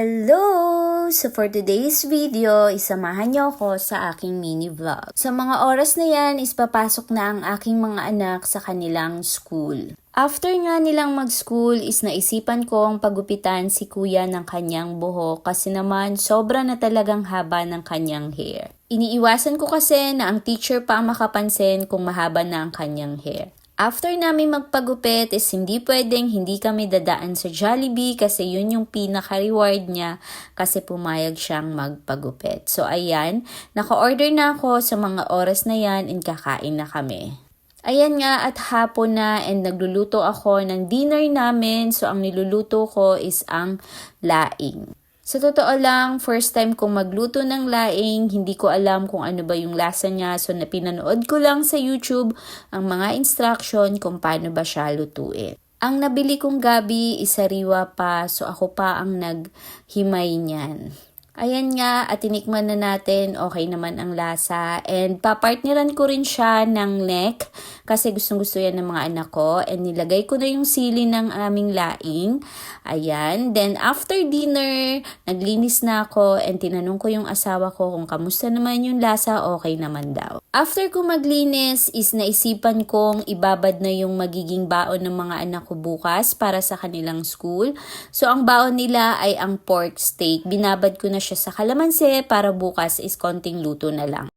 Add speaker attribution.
Speaker 1: Hello! So for today's video, isamahan niyo ako sa aking mini vlog. Sa mga oras na yan, is papasok na ang aking mga anak sa kanilang school. After nga nilang mag-school is naisipan kong pagupitan si kuya ng kanyang buhok kasi naman sobra na talagang haba ng kanyang hair. Iniiwasan ko kasi na ang teacher pa ang makapansin kung mahaba na ang kanyang hair. After namin magpagupit is hindi pwedeng hindi kami dadaan sa Jollibee kasi yun yung pinaka-reward niya kasi pumayag siyang magpagupit. So ayan, naka-order na ako sa mga oras na yan and kakain na kami. Ayan nga at hapon na and nagluluto ako ng dinner namin. So ang niluluto ko is ang laing. Sa totoo lang, first time kong magluto ng laing, hindi ko alam kung ano ba yung lasa niya. So pinanood ko lang sa YouTube ang mga instruction kung paano ba siya lutuin. Ang nabili kong gabi is sariwa pa, so ako pa ang naghimay niyan. Ayan nga, at tinikman na natin, okay naman ang lasa. And papartneran ko rin siya ng neck kasi gustong-gusto yan ng mga anak ko. And nilagay ko na yung sili ng aming laing. Ayan. Then after dinner, naglinis na ako and tinanong ko yung asawa ko kung kamusta naman yung lasa, okay naman daw. After ko maglinis is naisipan kong ibabad na yung magiging baon ng mga anak ko bukas para sa kanilang school. So ang baon nila ay ang pork steak. Binabad ko na siya sa kalamansi para bukas is konting luto na lang.